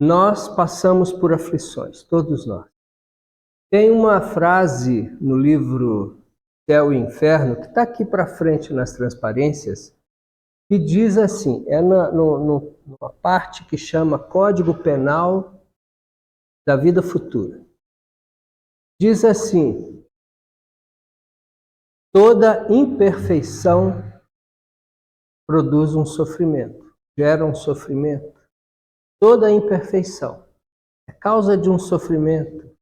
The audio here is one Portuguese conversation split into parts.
Nós passamos por aflições, todos nós. Tem uma frase no livro Céu e Inferno, que está aqui para frente nas transparências, que diz assim, numa parte que chama Código Penal da Vida Futura. Diz assim: toda imperfeição produz um sofrimento, gera um sofrimento. Toda imperfeição é causa de um sofrimento,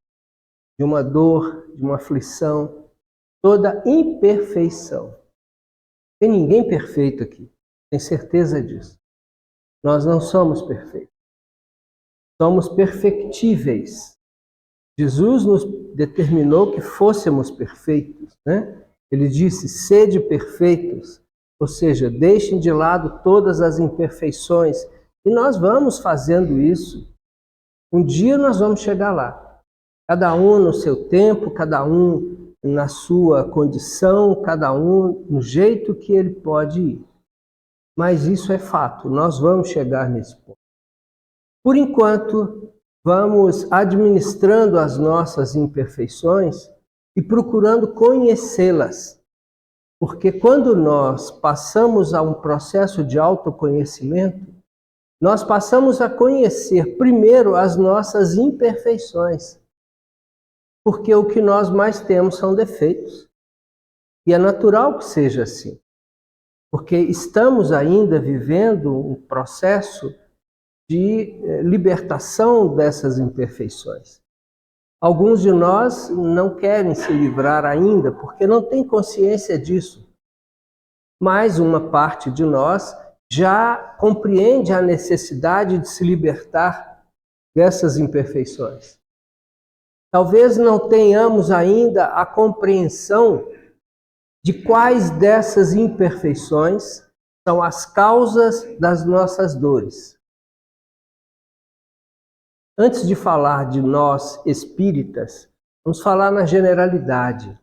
de uma dor, de uma aflição. Toda imperfeição. Tem ninguém perfeito aqui, tem certeza disso. Nós não somos perfeitos. Somos perfectíveis. Jesus nos determinou que fôssemos perfeitos, né? Ele disse, sede perfeitos, ou seja, deixem de lado todas as imperfeições. E nós vamos fazendo isso. Um dia nós vamos chegar lá. Cada um no seu tempo, cada um na sua condição, cada um no jeito que ele pode ir. Mas isso é fato, nós vamos chegar nesse ponto. Por enquanto, vamos administrando as nossas imperfeições e procurando conhecê-las. Porque quando nós passamos a um processo de autoconhecimento, nós passamos a conhecer primeiro as nossas imperfeições. Porque o que nós mais temos são defeitos. E é natural que seja assim. Porque estamos ainda vivendo um processo de libertação dessas imperfeições. Alguns de nós não querem se livrar ainda, porque não têm consciência disso. Mas uma parte de nós já compreende a necessidade de se libertar dessas imperfeições. Talvez não tenhamos ainda a compreensão de quais dessas imperfeições são as causas das nossas dores. Antes de falar de nós espíritas, vamos falar na generalidade.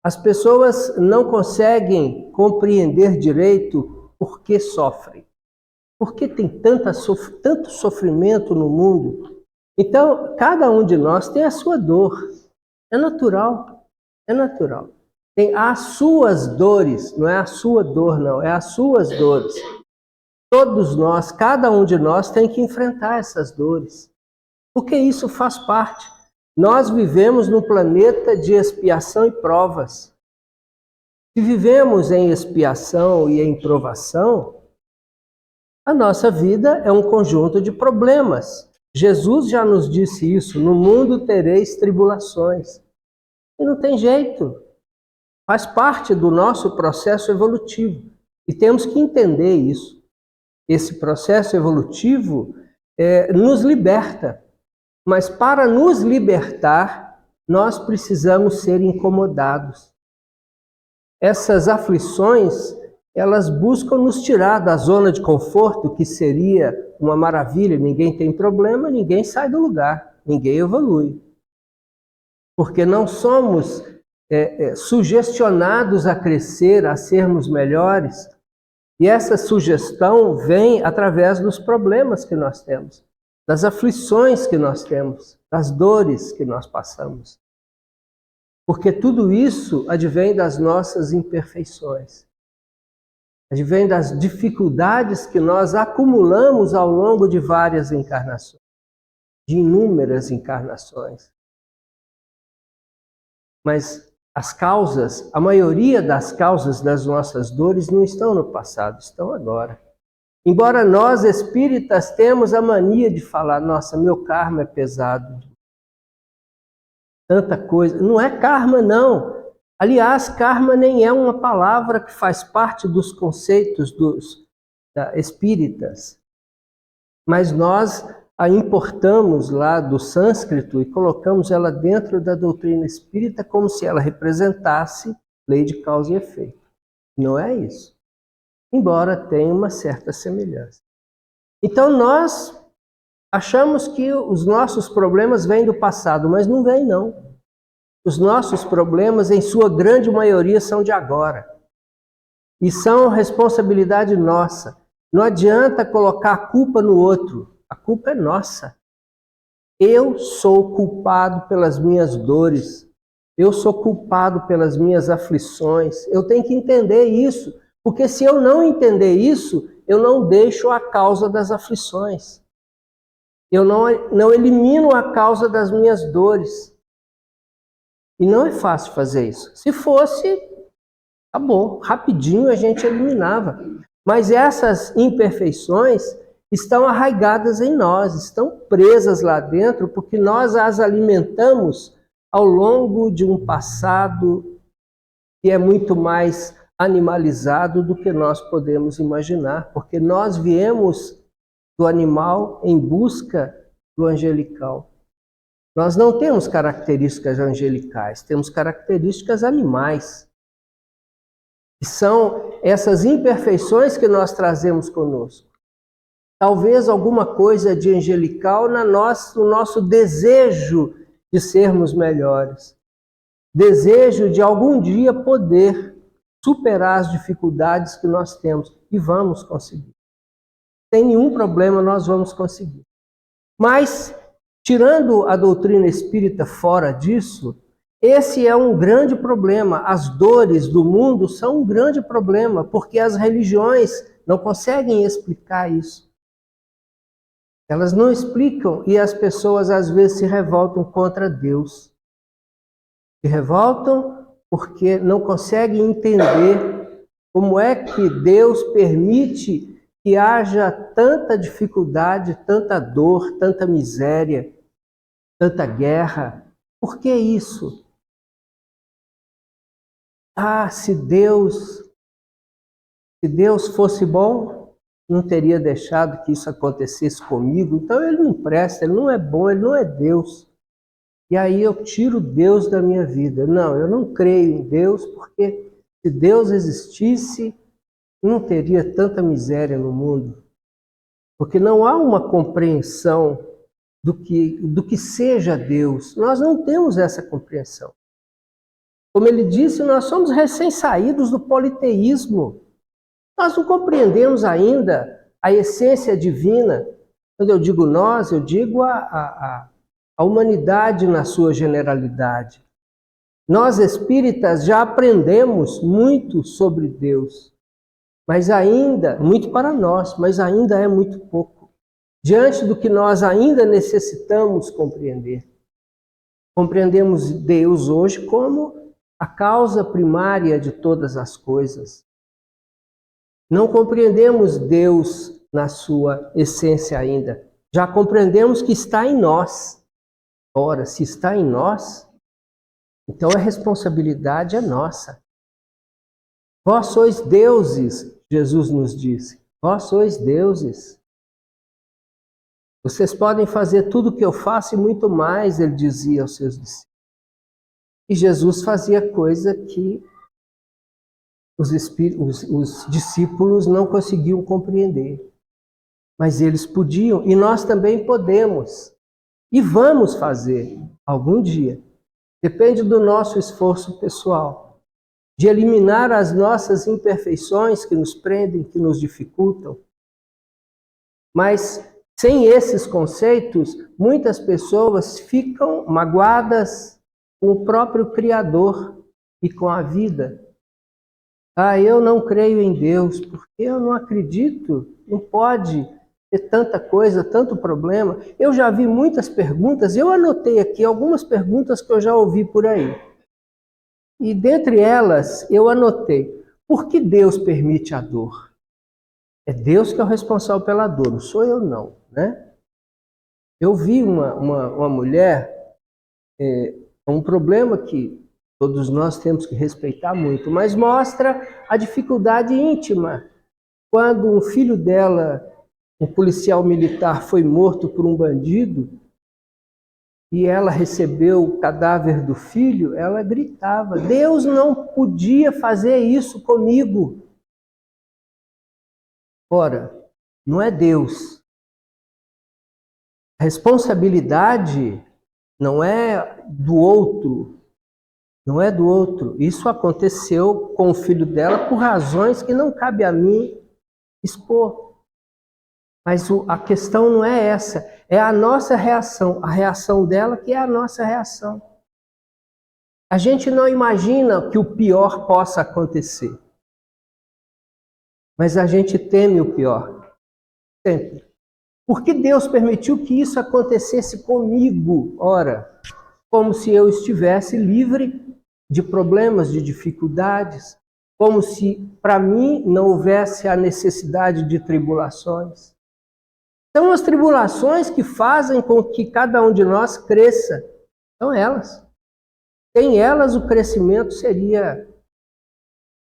As pessoas não conseguem compreender direito por que sofrem. Por que tem tanto sofrimento no mundo? Então, cada um de nós tem a sua dor. É natural, é natural. Tem as suas dores, não é a sua dor, não, é as suas dores. Todos nós, cada um de nós tem que enfrentar essas dores. Porque isso faz parte. Nós vivemos num planeta de expiação e provas. Se vivemos em expiação e em provação, a nossa vida é um conjunto de problemas. Jesus já nos disse isso, no mundo tereis tribulações. E não tem jeito. Faz parte do nosso processo evolutivo. E temos que entender isso. Esse processo evolutivo nos liberta. Mas para nos libertar, nós precisamos ser incomodados. Essas aflições, elas buscam nos tirar da zona de conforto, que seria uma maravilha, ninguém tem problema, ninguém sai do lugar, ninguém evolui. Porque não somos sugestionados a crescer, a sermos melhores, e essa sugestão vem através dos problemas que nós temos, das aflições que nós temos, das dores que nós passamos. Porque tudo isso advém das nossas imperfeições. Advém das dificuldades que nós acumulamos ao longo de várias encarnações, de inúmeras encarnações. Mas as causas, a maioria das causas das nossas dores não estão no passado, estão agora. Embora nós espíritas temos a mania de falar, nossa, meu karma é pesado. Tanta coisa. Não é karma, não. Aliás, karma nem é uma palavra que faz parte dos conceitos dos espíritas. Mas nós a importamos lá do sânscrito e colocamos ela dentro da doutrina espírita como se ela representasse lei de causa e efeito. Não é isso. Embora tenha uma certa semelhança. Então nós achamos que os nossos problemas vêm do passado, mas não vêm não. Os nossos problemas, em sua grande maioria, são de agora. E são responsabilidade nossa. Não adianta colocar a culpa no outro. A culpa é nossa. Eu sou culpado pelas minhas dores. Eu sou culpado pelas minhas aflições. Eu tenho que entender isso, porque se eu não entender isso, eu não deixo a causa das aflições. Eu não elimino a causa das minhas dores. E não é fácil fazer isso. Se fosse, tá bom, rapidinho a gente eliminava. Mas essas imperfeições estão arraigadas em nós, estão presas lá dentro, porque nós as alimentamos ao longo de um passado que é muito mais animalizado do que nós podemos imaginar, porque nós viemos do animal em busca do angelical. Nós não temos características angelicais, temos características animais. E são essas imperfeições que nós trazemos conosco. Talvez alguma coisa de angelical no nosso desejo de sermos melhores. Desejo de algum dia poder superar as dificuldades que nós temos. E vamos conseguir. Sem nenhum problema nós vamos conseguir. Mas, tirando a doutrina espírita fora disso, esse é um grande problema. As dores do mundo são um grande problema, porque as religiões não conseguem explicar isso. Elas não explicam e as pessoas às vezes se revoltam contra Deus. Se revoltam porque não conseguem entender como é que Deus permite que haja tanta dificuldade, tanta dor, tanta miséria, tanta guerra. Por que isso? Ah, se Deus fosse bom, não teria deixado que isso acontecesse comigo. Então ele não presta, ele não é bom, ele não é Deus. E aí eu tiro Deus da minha vida. Não, eu não creio em Deus, porque se Deus existisse, não teria tanta miséria no mundo. Porque não há uma compreensão do que seja Deus. Nós não temos essa compreensão. Como ele disse, nós somos recém-saídos do politeísmo. Nós não compreendemos ainda a essência divina. Quando eu digo nós, eu digo a humanidade na sua generalidade. Nós espíritas já aprendemos muito sobre Deus, mas ainda, muito para nós, mas ainda é muito pouco. Diante do que nós ainda necessitamos compreender. Compreendemos Deus hoje como a causa primária de todas as coisas. Não compreendemos Deus na sua essência ainda. Já compreendemos que está em nós. Ora, se está em nós, então a responsabilidade é nossa. Vós sois deuses, Jesus nos disse. Vós sois deuses. Vocês podem fazer tudo o que eu faço e muito mais, ele dizia aos seus discípulos. E Jesus fazia coisa que os discípulos não conseguiam compreender. Mas eles podiam, e nós também podemos. E vamos fazer algum dia. Depende do nosso esforço pessoal, de eliminar as nossas imperfeições que nos prendem, que nos dificultam. Mas sem esses conceitos, muitas pessoas ficam magoadas com o próprio Criador e com a vida. Ah, eu não creio em Deus, porque eu não acredito, não pode ter tanta coisa, tanto problema. Eu já vi muitas perguntas, eu anotei aqui algumas perguntas que eu já ouvi por aí. E dentre elas, eu anotei, por que Deus permite a dor? É Deus que é o responsável pela dor, não sou eu não, né? Eu vi uma mulher, um problema que todos nós temos que respeitar muito, mas mostra a dificuldade íntima. Quando um filho dela, um policial militar, foi morto por um bandido, e ela recebeu o cadáver do filho, ela gritava, Deus não podia fazer isso comigo. Ora, não é Deus. A responsabilidade não é do outro. Não é do outro. Isso aconteceu com o filho dela por razões que não cabe a mim expor. Mas a questão não é essa. É a nossa reação, a reação dela que é a nossa reação. A gente não imagina que o pior possa acontecer. Mas a gente teme o pior. Sempre. Porque Deus permitiu que isso acontecesse comigo? Ora, como se eu estivesse livre de problemas, de dificuldades, como se para mim não houvesse a necessidade de tribulações. São as tribulações que fazem com que cada um de nós cresça. São elas. Sem elas o crescimento seria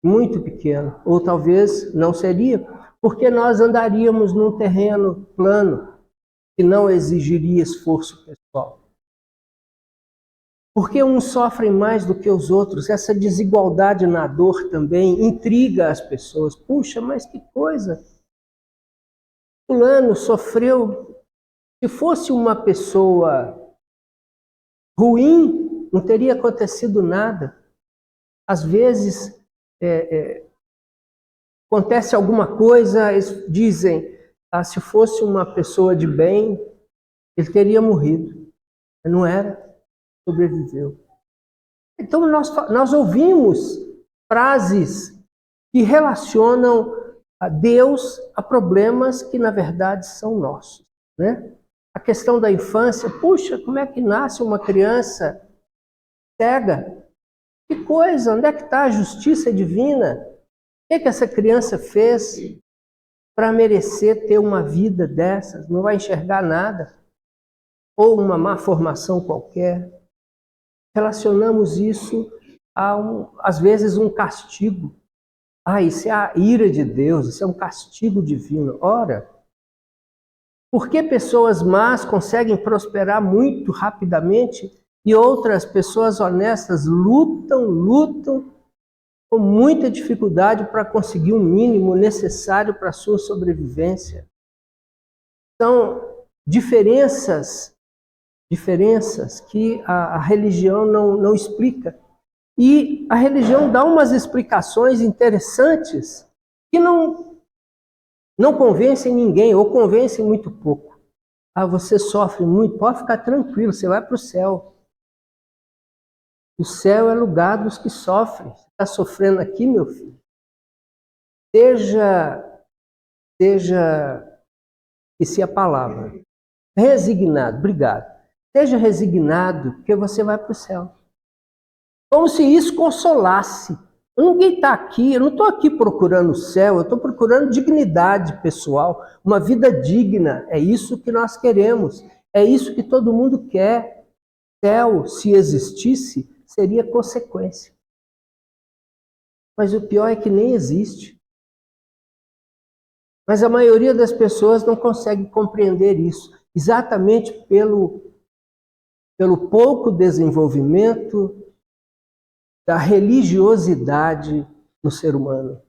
muito pequeno, ou talvez não seria, porque nós andaríamos num terreno plano que não exigiria esforço pessoal. Porque uns sofrem mais do que os outros, essa desigualdade na dor também intriga as pessoas. Puxa, mas que coisa! Fulano sofreu. Se fosse uma pessoa ruim, não teria acontecido nada. Às vezes, acontece alguma coisa, eles dizem, se fosse uma pessoa de bem, ele teria morrido. Não era, sobreviveu. Então nós ouvimos frases que relacionam a Deus a problemas que na verdade são nossos, né? A questão da infância, puxa, como é que nasce uma criança cega? Que coisa, onde é que está a justiça divina? O que essa criança fez para merecer ter uma vida dessas? Não vai enxergar nada. Ou uma má formação qualquer. Relacionamos isso a, às vezes, um castigo. Isso é a ira de Deus, isso é um castigo divino. Ora, por que pessoas más conseguem prosperar muito rapidamente e outras pessoas honestas lutam com muita dificuldade para conseguir o mínimo necessário para a sua sobrevivência? São diferenças que a religião não explica. E a religião dá umas explicações interessantes que não convencem ninguém, ou convencem muito pouco. Você sofre muito, pode ficar tranquilo, você vai para o céu. O céu é lugar dos que sofrem. Você está sofrendo aqui, meu filho? Esqueci a palavra. Resignado, obrigado. Seja resignado, porque você vai para o céu. Como se isso consolasse. Ninguém está aqui, eu não estou aqui procurando o céu, eu estou procurando dignidade pessoal, uma vida digna. É isso que nós queremos, é isso que todo mundo quer. Céu, se existisse, seria consequência. Mas o pior é que nem existe. Mas a maioria das pessoas não consegue compreender isso, exatamente pelo pouco desenvolvimento da religiosidade no ser humano.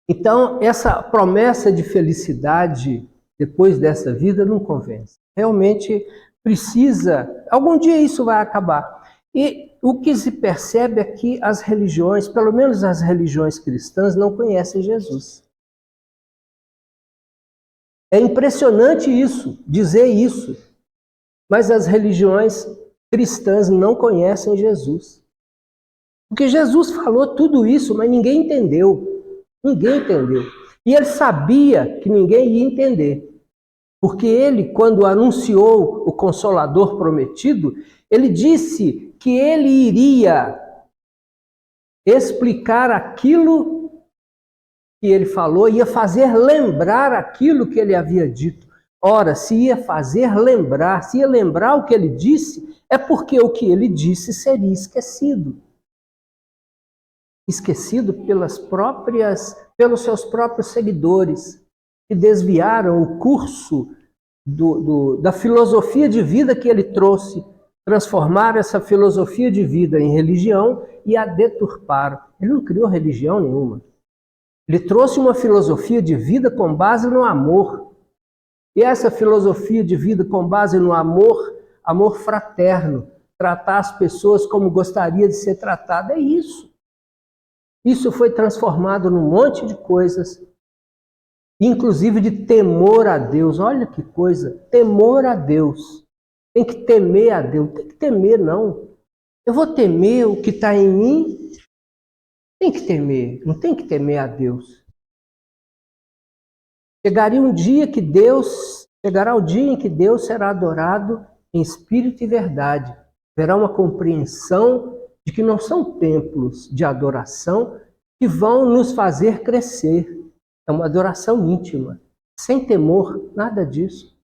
Então, essa promessa de felicidade depois dessa vida não convence. Realmente precisa, algum dia isso vai acabar. E o que se percebe é que as religiões, pelo menos as religiões cristãs, não conhecem Jesus. É impressionante isso, dizer isso. Mas as religiões cristãs não conhecem Jesus. Porque Jesus falou tudo isso, mas ninguém entendeu. Ninguém entendeu. E ele sabia que ninguém ia entender. Porque ele, quando anunciou o Consolador prometido, ele disse que ele iria explicar aquilo que ele falou, ia fazer lembrar aquilo que ele havia dito. Ora, se ia fazer lembrar, se ia lembrar o que ele disse, é porque o que ele disse seria esquecido. Esquecido pelos seus próprios seguidores, que desviaram o curso da filosofia de vida que ele trouxe, transformaram essa filosofia de vida em religião e a deturparam. Ele não criou religião nenhuma. Ele trouxe uma filosofia de vida com base no amor. E essa filosofia de vida com base no amor, amor fraterno, tratar as pessoas como gostaria de ser tratado, é isso. Isso foi transformado num monte de coisas inclusive de temor a Deus. Olha que coisa, temor a Deus. Tem que temer a Deus, tem que temer não. Eu vou temer o que está em mim? Tem que temer, não tem que temer a Deus. Chegará o dia em que Deus será adorado em espírito e verdade. Haverá uma compreensão de que não são templos de adoração que vão nos fazer crescer. É uma adoração íntima, sem temor, nada disso.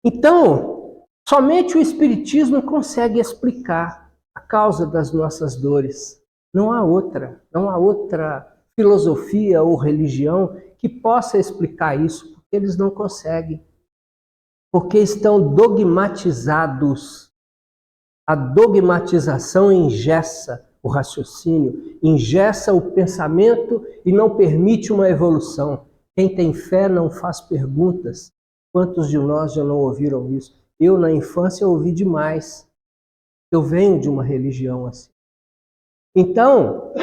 Então, somente o Espiritismo consegue explicar a causa das nossas dores. Não há outra filosofia ou religião que possa explicar isso, porque eles não conseguem. Porque estão dogmatizados. A dogmatização engessa o raciocínio, engessa o pensamento e não permite uma evolução. Quem tem fé não faz perguntas. Quantos de nós já não ouviram isso? Eu, na infância, ouvi demais. Eu venho de uma religião assim. Então,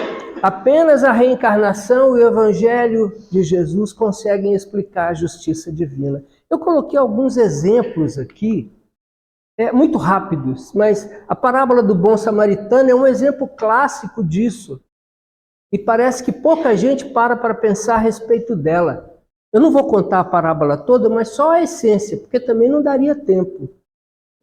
apenas a reencarnação e o Evangelho de Jesus conseguem explicar a justiça divina. Eu coloquei alguns exemplos aqui, muito rápidos, mas a parábola do bom samaritano é um exemplo clássico disso. E parece que pouca gente para pensar a respeito dela. Eu não vou contar a parábola toda, mas só a essência, porque também não daria tempo.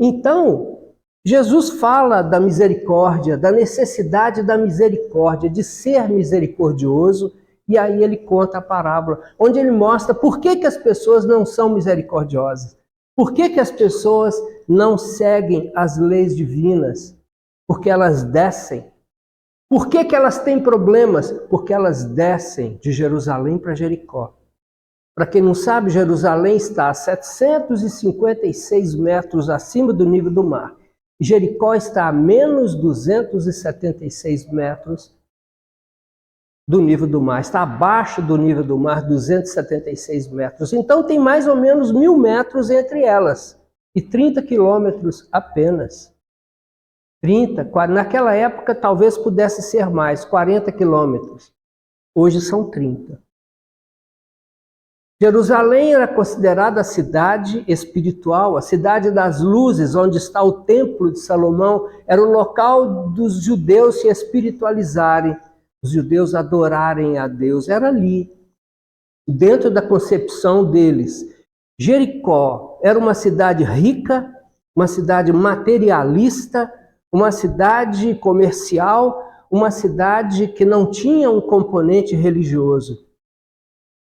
Então, Jesus fala da misericórdia, da necessidade da misericórdia, de ser misericordioso, e aí ele conta a parábola, onde ele mostra por que as pessoas não são misericordiosas, por que as pessoas não seguem as leis divinas, porque elas descem. Por que elas têm problemas? Porque elas descem de Jerusalém para Jericó. Para quem não sabe, Jerusalém está a 756 metros acima do nível do mar. Jericó está a menos 276 metros do nível do mar. Está abaixo do nível do mar, 276 metros. Então tem mais ou menos 1.000 metros entre elas. E 30 quilômetros apenas. 30, 40. Naquela época talvez pudesse ser mais, 40 quilômetros. Hoje são 30. Jerusalém era considerada a cidade espiritual, a cidade das luzes, onde está o Templo de Salomão. Era o local dos judeus se espiritualizarem, os judeus adorarem a Deus. Era ali, dentro da concepção deles. Jericó era uma cidade rica, uma cidade materialista, uma cidade comercial, uma cidade que não tinha um componente religioso.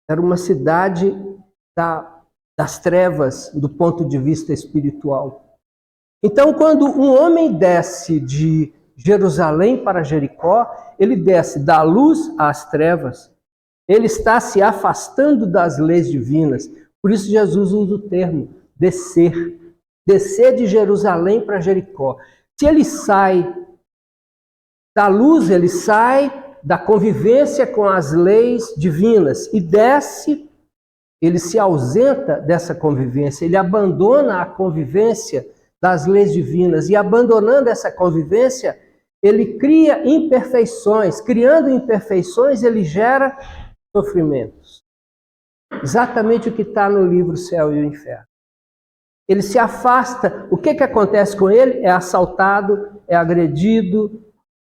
Era uma cidade das trevas, do ponto de vista espiritual. Então, quando um homem desce de Jerusalém para Jericó, ele desce da luz às trevas. Ele está se afastando das leis divinas. Por isso Jesus usa o termo descer. Descer de Jerusalém para Jericó. Se ele sai da luz, ele sai da convivência com as leis divinas e desce, ele se ausenta dessa convivência, ele abandona a convivência das leis divinas e abandonando essa convivência, ele cria imperfeições. Criando imperfeições, ele gera sofrimentos. Exatamente o que está no livro Céu e o Inferno. Ele se afasta. O que acontece com ele? É assaltado, é agredido,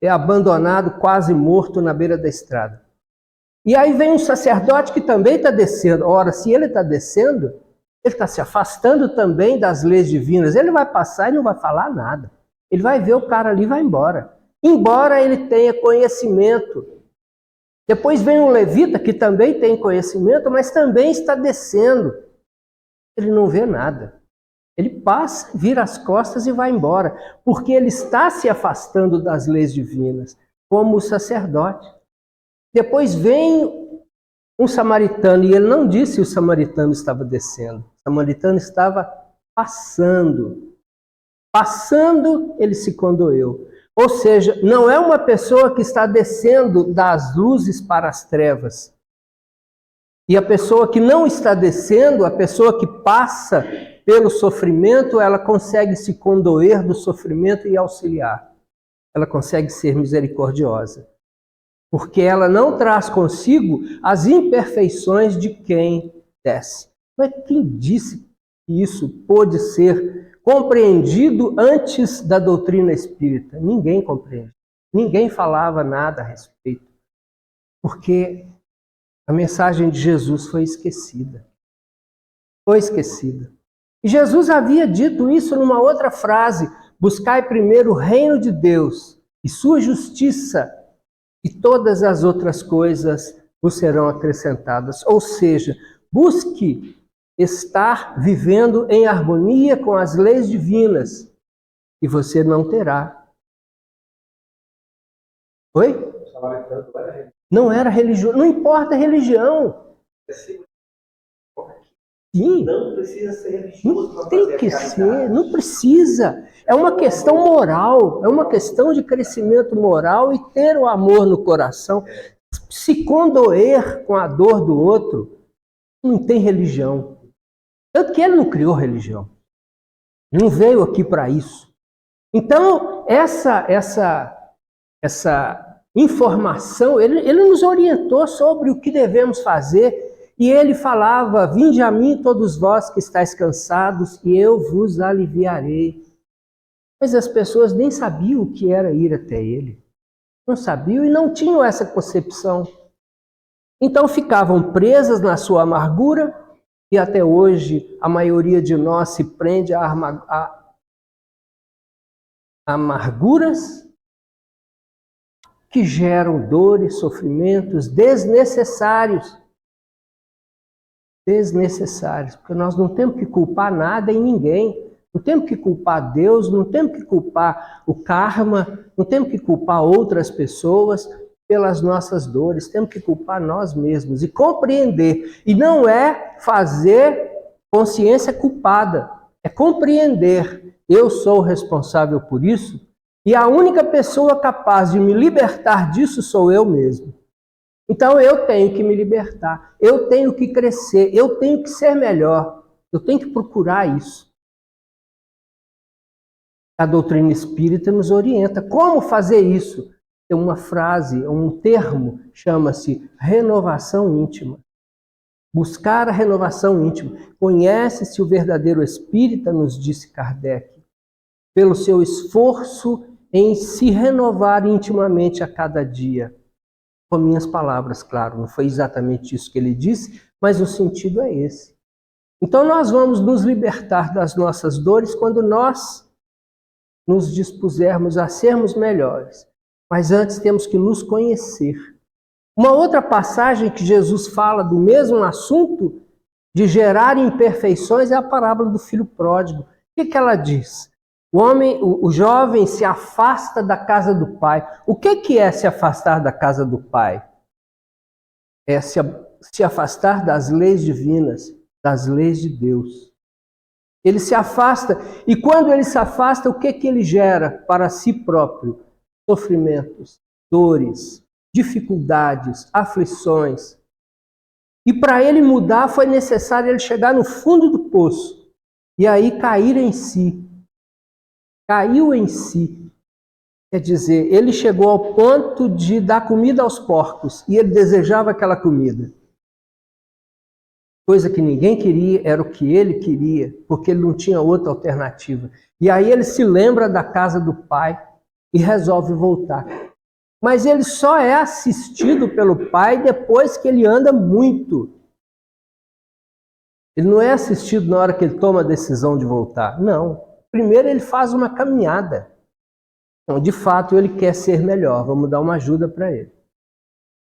é abandonado, quase morto na beira da estrada. E aí vem um sacerdote que também está descendo. Ora, se ele está descendo, ele está se afastando também das leis divinas. Ele vai passar e não vai falar nada. Ele vai ver o cara ali e vai embora. Embora ele tenha conhecimento. Depois vem um levita que também tem conhecimento, mas também está descendo. Ele não vê nada. Ele passa, vira as costas e vai embora, porque ele está se afastando das leis divinas, como o sacerdote. Depois vem um samaritano, e ele não disse que o samaritano estava descendo. O samaritano estava passando. Passando, ele se condoeu. Ou seja, não é uma pessoa que está descendo das luzes para as trevas. E a pessoa que não está descendo, a pessoa que passa pelo sofrimento, ela consegue se condoer do sofrimento e auxiliar. Ela consegue ser misericordiosa. porque ela não traz consigo as imperfeições de quem desce. Mas quem disse que isso pôde ser compreendido antes da doutrina espírita? Ninguém compreende. Ninguém falava nada a respeito, porque a mensagem de Jesus foi esquecida. Foi esquecida. E Jesus havia dito isso numa outra frase: buscai primeiro o reino de Deus e sua justiça, e todas as outras coisas vos serão acrescentadas. Ou seja, busque estar vivendo em harmonia com as leis divinas, e você não terá. Oi? Não era religião, não importa a religião. Sim. Não precisa ser religioso. Não tem que ser, não precisa. É uma questão moral, é uma questão de crescimento moral e ter o amor no coração. Se condoer com a dor do outro, não tem religião. Tanto que ele não criou religião. Não veio aqui para isso. Então, essa informação, ele nos orientou sobre o que devemos fazer. E ele falava: vinde a mim todos vós que estáis cansados, e eu vos aliviarei. Mas as pessoas nem sabiam o que era ir até ele. Não sabiam e não tinham essa concepção. Então ficavam presas na sua amargura, e até hoje a maioria de nós se prende a amarguras que geram dores, sofrimentos desnecessários. Desnecessários, porque nós não temos que culpar nada e ninguém, não temos que culpar Deus, não temos que culpar o karma, não temos que culpar outras pessoas pelas nossas dores, temos que culpar nós mesmos e compreender. E não é fazer consciência culpada, é compreender: eu sou responsável por isso e a única pessoa capaz de me libertar disso sou eu mesmo. Então eu tenho que me libertar, eu tenho que crescer, eu tenho que ser melhor, eu tenho que procurar isso. A doutrina espírita nos orienta como fazer isso. Tem uma frase, um termo, chama-se renovação íntima. Buscar a renovação íntima. Conhece-se o verdadeiro espírita, nos disse Kardec, pelo seu esforço em se renovar intimamente a cada dia. Com minhas palavras, claro, não foi exatamente isso que ele disse, mas o sentido é esse. Então nós vamos nos libertar das nossas dores quando nós nos dispusermos a sermos melhores. Mas antes temos que nos conhecer. Uma outra passagem que Jesus fala do mesmo assunto, de gerar imperfeições, é a parábola do filho pródigo. O que ela diz? O jovem se afasta da casa do pai. O que é se afastar da casa do pai? É se afastar das leis divinas, das leis de Deus. Ele se afasta, e quando ele se afasta, o que ele gera para si próprio? Sofrimentos, dores, dificuldades, aflições. E para ele mudar, foi necessário ele chegar no fundo do poço e aí cair em si. Caiu em si. Quer dizer, ele chegou ao ponto de dar comida aos porcos e ele desejava aquela comida. Coisa que ninguém queria, era o que ele queria, porque ele não tinha outra alternativa. E aí ele se lembra da casa do pai e resolve voltar. Mas ele só é assistido pelo pai depois que ele anda muito. Ele não é assistido na hora que ele toma a decisão de voltar. Não. Primeiro ele faz uma caminhada. Então, de fato, ele quer ser melhor. Vamos dar uma ajuda para ele.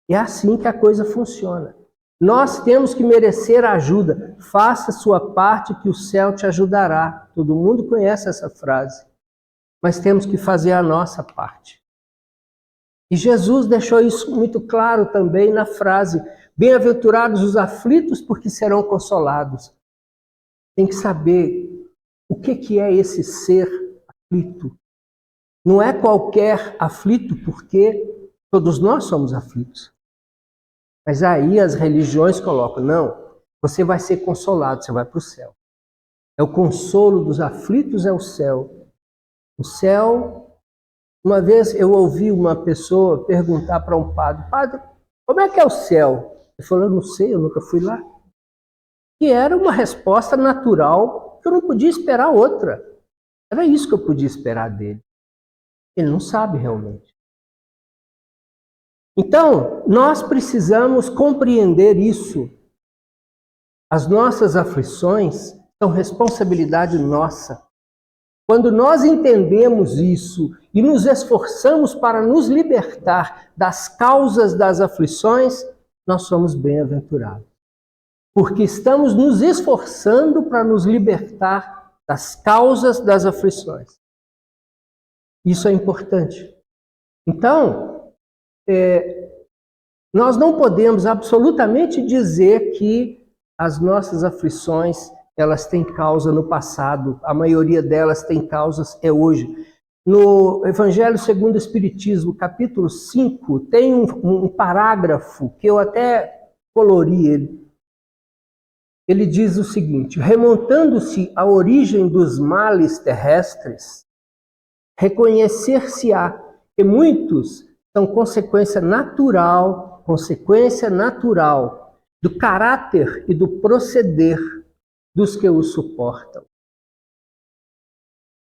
E é assim que a coisa funciona. Nós temos que merecer a ajuda. Faça a sua parte que o céu te ajudará. Todo mundo conhece essa frase. Mas temos que fazer a nossa parte. E Jesus deixou isso muito claro também na frase: bem-aventurados os aflitos, porque serão consolados. Tem que saber o que é esse ser aflito. Não é qualquer aflito, porque todos nós somos aflitos. Mas aí as religiões colocam: não, você vai ser consolado, você vai para o céu. É o consolo dos aflitos, é o céu. O céu Uma vez eu ouvi uma pessoa perguntar para um padre: padre, como é que é o céu? Ele falou: eu não sei, eu nunca fui lá. E era uma resposta natural, que eu não podia esperar outra. Era isso que eu podia esperar dele. Ele não sabe realmente. Então, nós precisamos compreender isso. As nossas aflições são responsabilidade nossa. Quando nós entendemos isso e nos esforçamos para nos libertar das causas das aflições, nós somos bem-aventurados. Porque estamos nos esforçando para nos libertar das causas das aflições. Isso é importante. Então, nós não podemos absolutamente dizer que as nossas aflições elas têm causa no passado, a maioria delas tem causas hoje. No Evangelho segundo o Espiritismo, capítulo 5, tem um parágrafo que eu até colori ele. Ele diz o seguinte: remontando-se à origem dos males terrestres, reconhecer-se-á que muitos são consequência natural do caráter e do proceder dos que o suportam.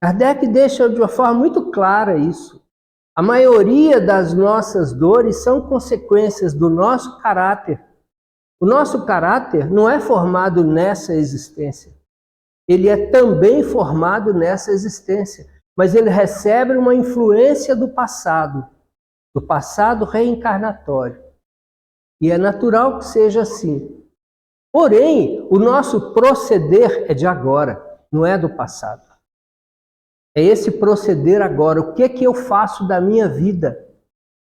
Kardec deixa de uma forma muito clara isso. A maioria das nossas dores são consequências do nosso caráter. O nosso caráter não é formado nessa existência. Ele é também formado nessa existência, mas ele recebe uma influência do passado reencarnatório. E é natural que seja assim. Porém, o nosso proceder é de agora, não é do passado. É esse proceder agora. O que é que eu faço da minha vida?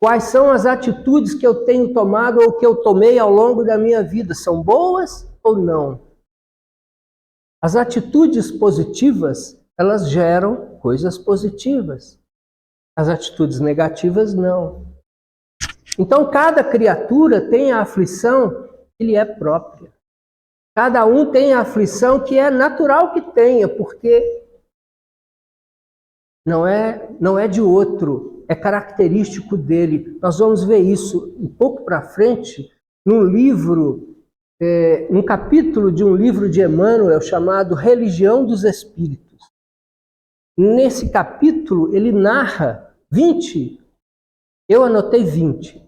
Quais são as atitudes que eu tenho tomado ou que eu tomei ao longo da minha vida? São boas ou não? As atitudes positivas, elas geram coisas positivas. As atitudes negativas, não. Então, cada criatura tem a aflição que lhe é própria. Cada um tem a aflição que é natural que tenha, porque não é de outro, é característico dele. Nós vamos ver isso um pouco para frente, num livro, num capítulo de um livro de Emmanuel chamado Religião dos Espíritos. Nesse capítulo, ele narra 20, eu anotei 20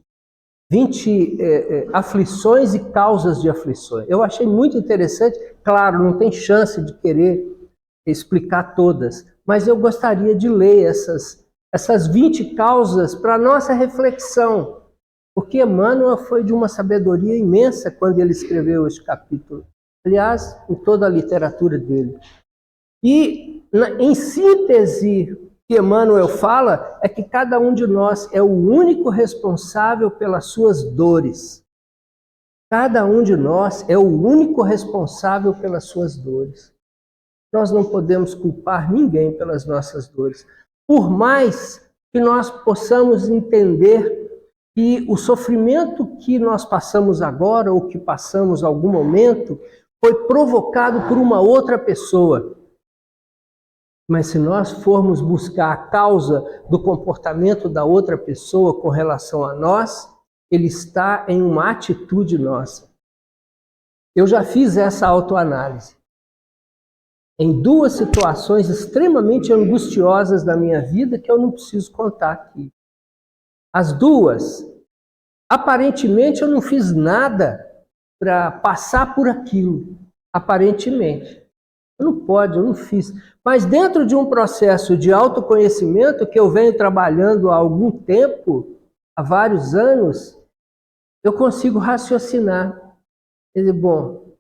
aflições e causas de aflições. Eu achei muito interessante, claro, não tem chance de querer explicar todas, mas eu gostaria de ler essas 20 causas para a nossa reflexão, porque Emmanuel foi de uma sabedoria imensa quando ele escreveu este capítulo. Aliás, em toda a literatura dele. E, em síntese, o que Emmanuel fala é que cada um de nós é o único responsável pelas suas dores. Cada um de nós é o único responsável pelas suas dores. Nós não podemos culpar ninguém pelas nossas dores. Por mais que nós possamos entender que o sofrimento que nós passamos agora ou que passamos em algum momento foi provocado por uma outra pessoa. Mas se nós formos buscar a causa do comportamento da outra pessoa com relação a nós, ele está em uma atitude nossa. Eu já fiz essa autoanálise. Em duas situações extremamente angustiosas da minha vida que eu não preciso contar aqui. As duas, aparentemente eu não fiz nada para passar por aquilo. Aparentemente. Eu não fiz. Mas dentro de um processo de autoconhecimento que eu venho trabalhando há algum tempo, há vários anos, eu consigo raciocinar. Quer dizer, bom,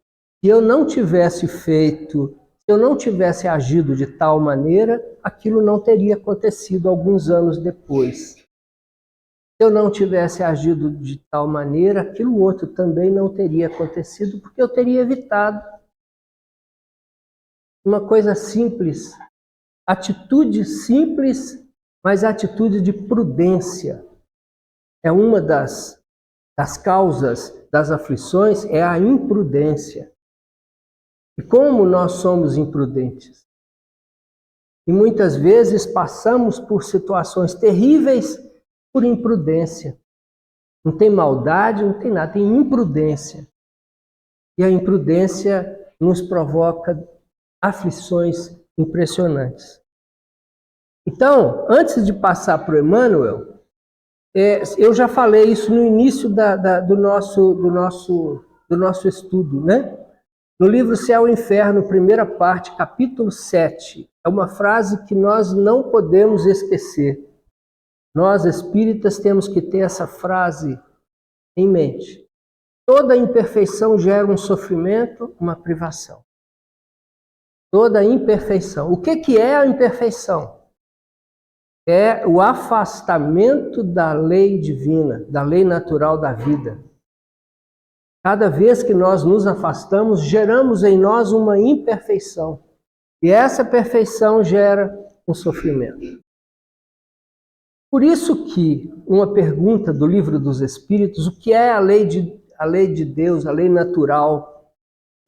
se eu não tivesse feito, se eu não tivesse agido de tal maneira, aquilo não teria acontecido alguns anos depois. Se eu não tivesse agido de tal maneira, aquilo outro também não teria acontecido, porque eu teria evitado. Uma coisa simples, atitude simples, mas atitude de prudência. É uma das causas das aflições, é a imprudência. E como nós somos imprudentes? E muitas vezes passamos por situações terríveis por imprudência. Não tem maldade, não tem nada, tem imprudência. E a imprudência nos provoca aflições impressionantes. Então, antes de passar para o Emmanuel, eu já falei isso no início do nosso estudo, né? No livro Céu e Inferno, primeira parte, capítulo 7, é uma frase que nós não podemos esquecer. Nós, espíritas, temos que ter essa frase em mente. Toda imperfeição gera um sofrimento, uma privação. Toda imperfeição. O que é a imperfeição? É o afastamento da lei divina, da lei natural da vida. Cada vez que nós nos afastamos, geramos em nós uma imperfeição. E essa perfeição gera um sofrimento. Por isso que uma pergunta do Livro dos Espíritos, o que é a lei de Deus, a lei natural?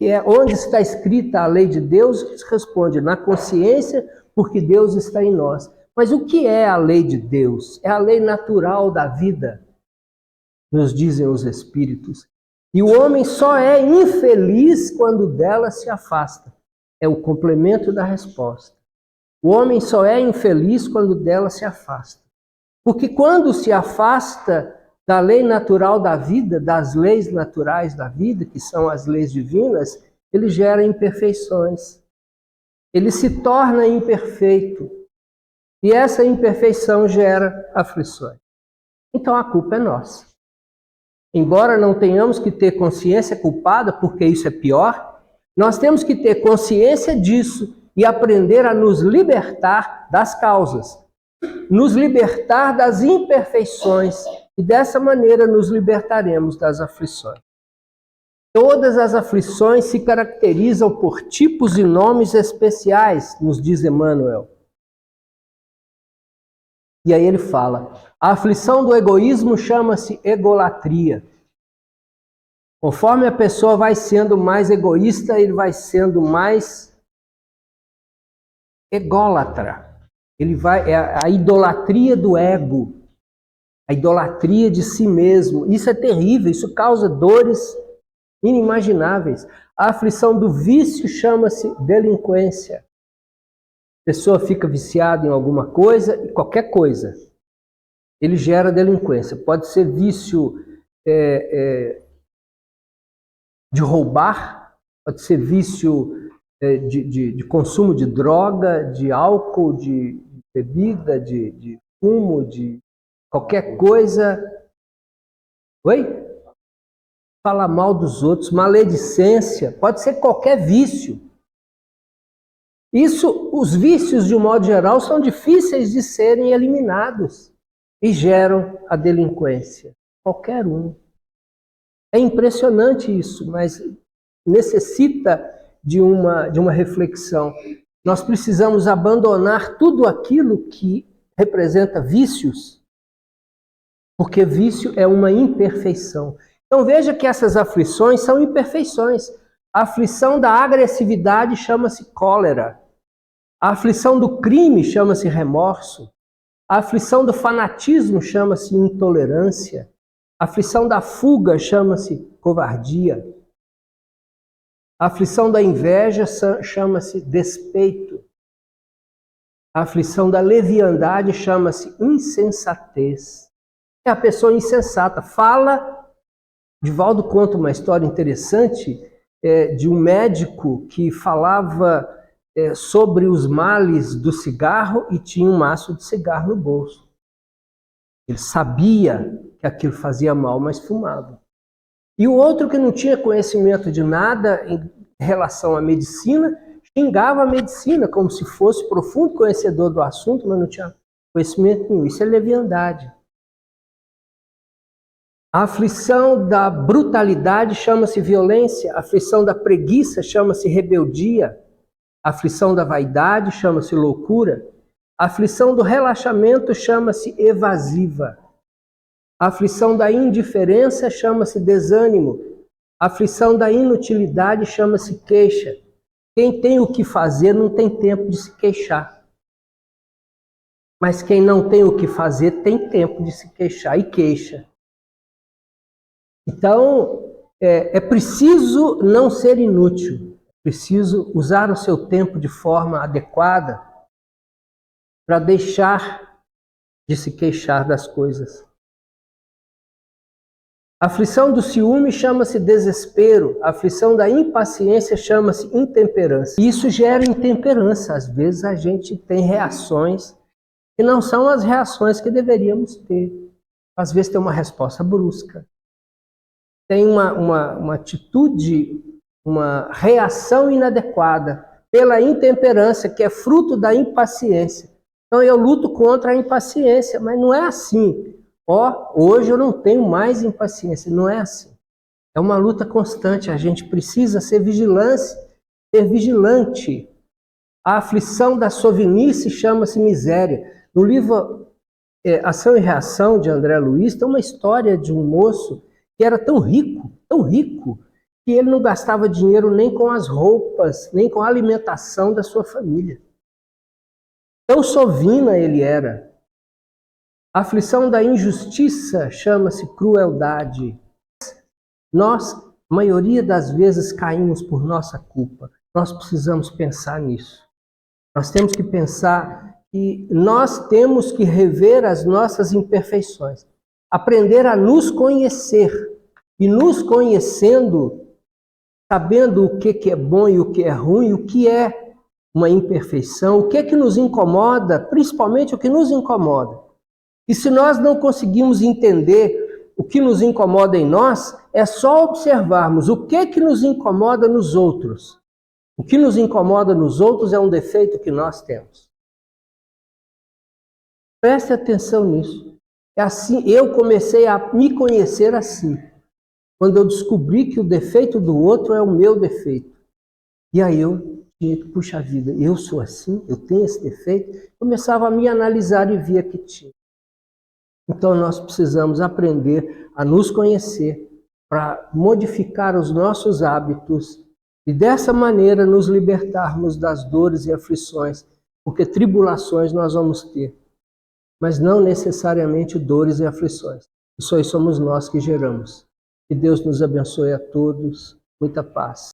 Que é onde está escrita a lei de Deus? Responde, na consciência, porque Deus está em nós. Mas o que é a lei de Deus? É a lei natural da vida, nos dizem os Espíritos. E o homem só é infeliz quando dela se afasta. É o complemento da resposta. O homem só é infeliz quando dela se afasta. Porque quando se afasta da lei natural da vida, das leis naturais da vida, que são as leis divinas, ele gera imperfeições. Ele se torna imperfeito. E essa imperfeição gera aflições. Então a culpa é nossa. Embora não tenhamos que ter consciência culpada, porque isso é pior, nós temos que ter consciência disso e aprender a nos libertar das causas, nos libertar das imperfeições e dessa maneira nos libertaremos das aflições. Todas as aflições se caracterizam por tipos e nomes especiais, nos diz Emmanuel. E aí ele fala, a aflição do egoísmo chama-se egolatria. Conforme a pessoa vai sendo mais egoísta, ele vai sendo mais ególatra. É a idolatria do ego, a idolatria de si mesmo. Isso é terrível, isso causa dores inimagináveis. A aflição do vício chama-se delinquência. A pessoa fica viciada em alguma coisa, qualquer coisa, ele gera delinquência. Pode ser vício de roubar, pode ser vício de consumo de droga, de álcool, de bebida, de fumo, de qualquer coisa. Oi? Falar mal dos outros, maledicência, pode ser qualquer vício. Os vícios, de um modo geral, são difíceis de serem eliminados e geram a delinquência. Qualquer um. É impressionante isso, mas necessita de uma reflexão. Nós precisamos abandonar tudo aquilo que representa vícios, porque vício é uma imperfeição. Então veja que essas aflições são imperfeições. A aflição da agressividade chama-se cólera. A aflição do crime chama-se remorso. A aflição do fanatismo chama-se intolerância. A aflição da fuga chama-se covardia. A aflição da inveja chama-se despeito. A aflição da leviandade chama-se insensatez. É a pessoa insensata. Divaldo conta uma história interessante de um médico que falava sobre os males do cigarro e tinha um maço de cigarro no bolso. Ele sabia que aquilo fazia mal, mas fumava. E o outro que não tinha conhecimento de nada em relação à medicina, xingava a medicina como se fosse profundo conhecedor do assunto, mas não tinha conhecimento nenhum. Isso é leviandade. A aflição da brutalidade chama-se violência, a aflição da preguiça chama-se rebeldia, a aflição da vaidade chama-se loucura, a aflição do relaxamento chama-se evasiva, a aflição da indiferença chama-se desânimo, a aflição da inutilidade chama-se queixa. Quem tem o que fazer não tem tempo de se queixar. Mas quem não tem o que fazer tem tempo de se queixar e queixa. Então, é preciso não ser inútil. É preciso usar o seu tempo de forma adequada para deixar de se queixar das coisas. A aflição do ciúme chama-se desespero, a aflição da impaciência chama-se intemperança. E isso gera intemperança. Às vezes a gente tem reações que não são as reações que deveríamos ter. Às vezes tem uma resposta brusca, tem uma atitude, uma reação inadequada pela intemperança, que é fruto da impaciência. Então eu luto contra a impaciência, mas não é assim. Hoje eu não tenho mais impaciência. Não é assim. É uma luta constante. A gente precisa ser vigilante. A aflição da sovinice chama-se miséria. No livro Ação e Reação, de André Luiz, tem uma história de um moço que era tão rico, que ele não gastava dinheiro nem com as roupas, nem com a alimentação da sua família. Tão sovina ele era. A aflição da injustiça chama-se crueldade. Nós, a maioria das vezes, caímos por nossa culpa. Nós precisamos pensar nisso. Nós temos que pensar que nós temos que rever as nossas imperfeições. Aprender a nos conhecer. E nos conhecendo, sabendo o que é bom e o que é ruim, o que é uma imperfeição, o que é que nos incomoda, principalmente o que nos incomoda. E se nós não conseguimos entender o que nos incomoda em nós, é só observarmos o que nos incomoda nos outros. O que nos incomoda nos outros é um defeito que nós temos. Preste atenção nisso. É assim, eu comecei a me conhecer assim, quando eu descobri que o defeito do outro é o meu defeito. E aí puxa vida, eu sou assim, eu tenho esse defeito. Começava a me analisar e via que tinha. Então nós precisamos aprender a nos conhecer para modificar os nossos hábitos e dessa maneira nos libertarmos das dores e aflições, porque tribulações nós vamos ter, mas não necessariamente dores e aflições. Isso aí somos nós que geramos. Que Deus nos abençoe a todos. Muita paz.